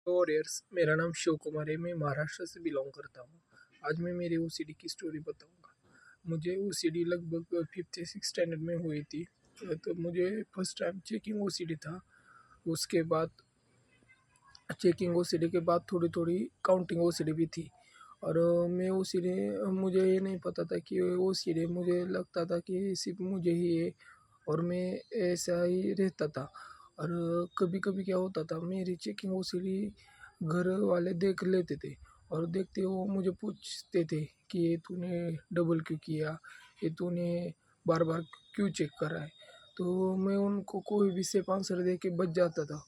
तो डियर्स, मेरा नाम शिव कुमार है। मैं महाराष्ट्र से बिलोंग करता हूँ। आज मैं मेरी ओसीडी की स्टोरी बताऊंगा। मुझे ओसीडी लगभग फिफ्थ या सिक्स स्टैंडर्ड में हुई थी। तो मुझे फर्स्ट टाइम चेकिंग ओसीडी था। उसके बाद चेकिंग ओसीडी के बाद थोड़ी थोड़ी काउंटिंग ओसीडी भी थी। और मैं ओसीडी मुझे ये नहीं पता था कि ओसीडी, मुझे लगता था कि सिर्फ मुझे ही है और मैं ऐसा ही रहता था। और कभी कभी क्या होता था, मेरी चेकिंग ओसीडी घर वाले देख लेते थे और देखते वो मुझे पूछते थे कि ये तूने डबल क्यों किया, ये तूने बार बार क्यों चेक करा है। तो मैं उनको कोई भी सेफ आंसर दे के बच जाता था।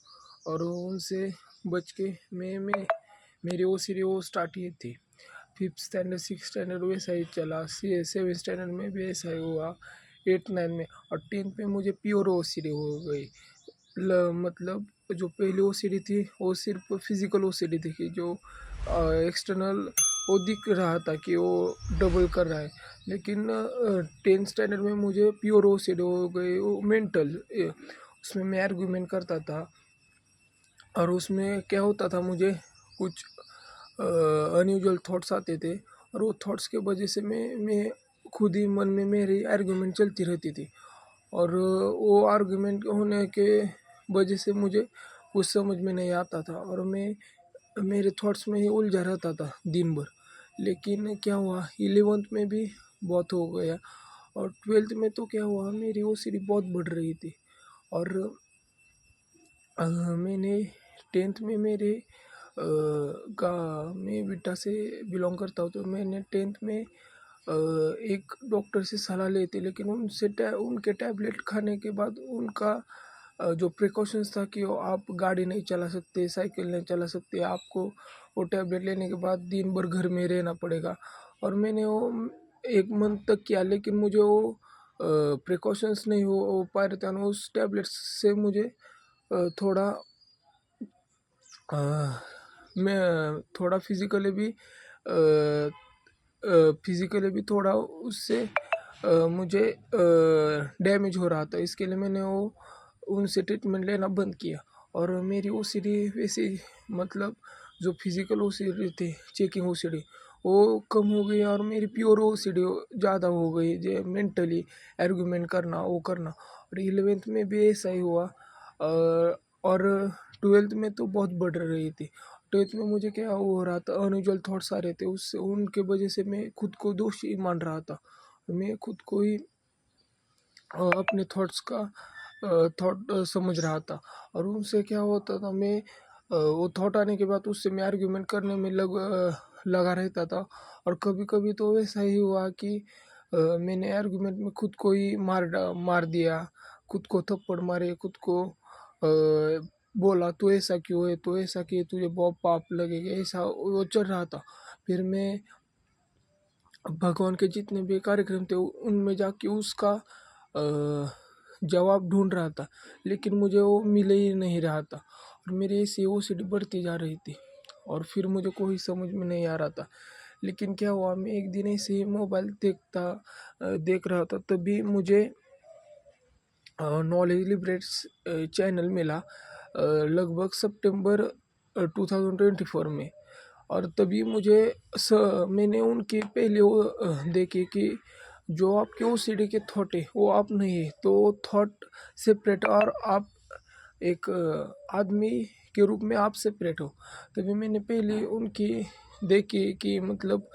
और उनसे बच के मैं मेरी ओसीडी वो स्टार्ट ही थी। फिफ्थ स्टैंडर्ड सिक्स स्टैंडर्ड वैसा ही चला, सेवन स्टैंडर्ड में भी ऐसा ही हुआ, एट नाइन में। और टेंथ में मुझे प्योर ओसीडी हो गई। मतलब जो पहली ओसीडी थी वो सिर्फ फिजिकल ओसीडी थी कि जो एक्सटर्नल वो दिख रहा था कि वो डबल कर रहा है। लेकिन टेंथ स्टैंडर्ड में मुझे प्योर ओसीडी हो गई, वो मेंटल। उसमें मैं आर्गुमेंट करता था और उसमें क्या होता था, मुझे कुछ अनयूजुअल थॉट्स आते थे और वो थॉट्स के वजह से मैं खुद ही मन में मेरी आर्गुमेंट चलती रहती थी। और वो आर्गुमेंट होने के वजह से मुझे कुछ समझ में नहीं आता था और मैं मेरे थॉट्स में ही उलझा रहता था दिन भर। लेकिन क्या हुआ, इलेवेंथ में भी बहुत हो गया और ट्वेल्थ में तो क्या हुआ, मेरी ओसीडी बहुत बढ़ रही थी। और मैंने टेंथ में मेरे का मैं बिट्टा से बिलोंग करता हूँ, तो मैंने टेंथ में एक डॉक्टर से सलाह ली थी। लेकिन उनके टैबलेट खाने के बाद उनका जो प्रिकॉशंस था कि वो आप गाड़ी नहीं चला सकते, साइकिल नहीं चला सकते, आपको वो टैबलेट लेने के बाद दिन भर घर में रहना पड़ेगा। और मैंने वो एक मंथ तक किया, लेकिन मुझे वो प्रिकॉशंस नहीं हो पा रहे थे। और उस टैबलेट से मुझे थोड़ा मैं थोड़ा फिज़िकली भी थोड़ा उससे मुझे डैमेज हो रहा था। इसके लिए मैंने वो उनसे ट्रीटमेंट लेना बंद किया और मेरी ओसीडी वैसे, मतलब जो फिज़िकल ओसीडी थी, चेकिंग ओसीडी, वो कम हो गई और मेरी प्योर ओसीडी ज़्यादा हो गई, जो मेंटली आर्गुमेंट करना वो करना। और इलेवेंथ में भी ऐसा ही हुआ। और ट्वेल्थ में तो बहुत बढ़ रही थी। ट्वेल्थ में मुझे क्या हो रहा था, अनयूजुअल थॉट्स आ रहे थे, उससे उनके वजह से मैं खुद को दोषी मान रहा था। मैं खुद को ही अपने थॉट्स का थॉट समझ रहा था। और उनसे क्या होता था, मैं वो थॉट आने के बाद उससे मैं आर्ग्यूमेंट करने में लगा रहता था। और कभी कभी तो वैसा ही हुआ कि मैंने आर्ग्यूमेंट में खुद को ही मार दिया, खुद को थप्पड़ मारे, खुद को बोला तू ऐसा क्यों है, तू ऐसा किए तुझे बहुत पाप लगेगा, ऐसा वो चल रहा था। फिर मैं भगवान के जितने भी कार्यक्रम थे उनमें जाके उसका जवाब ढूंढ रहा था, लेकिन मुझे वो मिल ही नहीं रहा था। और मेरी ऐसी ओसीडी बढ़ती जा रही थी और फिर मुझे कोई समझ में नहीं आ रहा था। लेकिन क्या हुआ, मैं एक दिन ऐसे ही मोबाइल देख रहा था, तभी मुझे नॉलेज लिबरेट्स चैनल मिला, लगभग सितंबर 2024 में। और तभी मैंने उनकी पहले वो देखी कि जो आपके ओसीडी के थॉट है वो आप नहीं है, तो थॉट सेपरेट और आप एक आदमी के रूप में आप सेपरेट हो। तभी मैंने पहले उनकी देखी कि मतलब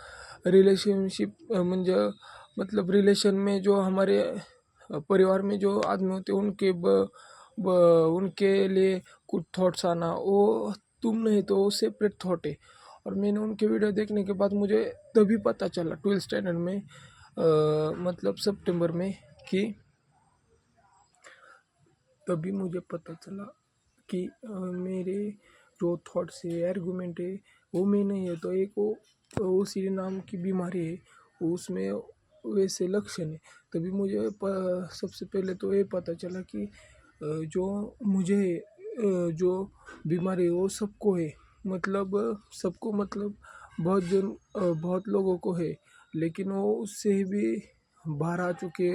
रिलेशनशिप म्हणजे मतलब रिलेशन में जो हमारे परिवार में जो आदमी होते हैं उनके लिए कुछ थॉट्स आना, वो तुम नहीं तो वो सेपरेट थॉट है। और मैंने उनके वीडियो देखने के बाद मुझे तभी पता चला ट्वेल्थ स्टैंडर्ड में, मतलब सितंबर में, कि तभी मुझे पता चला कि मेरे जो थॉट्स है, आर्गुमेंट है, वो मैं नहीं है। तो एक वो सीरी नाम की बीमारी है, उसमें वैसे लक्षण है। तभी मुझे सबसे पहले तो ये पता चला कि जो मुझे जो बीमारी है वो सबको है। मतलब सबको, मतलब बहुत लोगों को है, लेकिन वो उससे भी बाहर आ चुके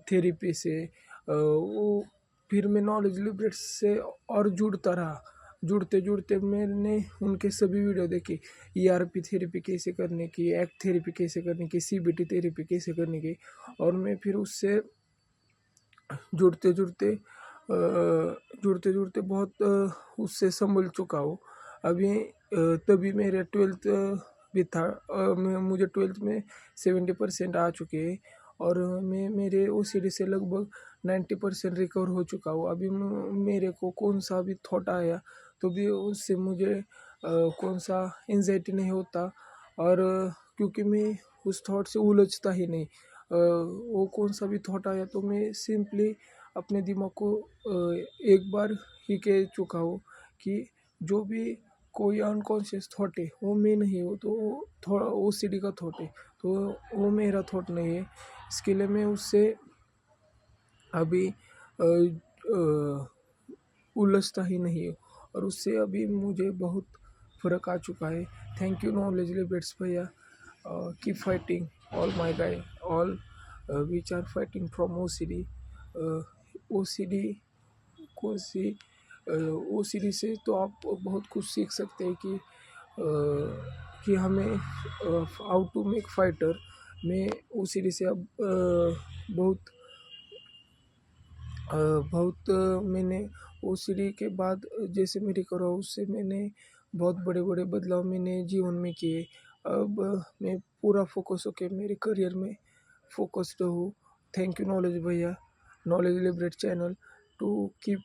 थेरेपी से। वो फिर मैं नॉलेज लिबरेट से और जुड़ता रहा। जुड़ते जुड़ते मैंने उनके सभी वीडियो देखे, ERP थेरेपी कैसे करने की, एक्ट थेरेपी कैसे करने की, CBT थेरेपी कैसे करने की। और मैं फिर उससे जुड़ते जुड़ते जुड़ते जुड़ते बहुत उससे संभल चुका हूँ। अभी तभी मेरे 12th भी था, मुझे 12th में 70% आ चुके हैं और मैं मेरे OCD से लगभग 90% रिकवर हो चुका हूँ। अभी मेरे को कौन सा भी थॉट आया तो भी उससे मुझे कौन सा एंजाइटी नहीं होता। और क्योंकि मैं उस थॉट से उलझता ही नहीं, वो कौन सा भी थॉट आया तो मैं सिंपली अपने दिमाग को एक बार ही कह चुका हूँ कि जो भी कोई अनकॉन्शियस थॉट है वो मैं नहीं हूँ, तो वो थोड़ा OCD का थॉट है, तो वो मेरा थॉट नहीं है। इसके लिए मैं उससे अभी उलझता ही नहीं है और उससे अभी मुझे बहुत फ़र्क आ चुका है। थैंक यू नॉलेज लिबरेट्स भैया। Keep fighting all my guy, all which are fighting from OCD। OCD कौन सी OCD से तो आप बहुत कुछ सीख सकते हैं कि हमें हाउ टू मेक फाइटर। मैं OCD से अब बहुत मैंने OCD के बाद जैसे मैं रिकवर हुआ उससे मैंने बहुत बड़े बड़े बदलाव मैंने जीवन में किए। अब मैं पूरा फोकस होके मेरे करियर में फोकस्ड हूँ। थैंक यू नॉलेज भैया, Knowledge Liberate channel to keep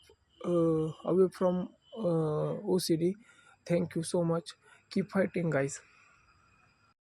away from OCD। Thank you so much, keep fighting guys.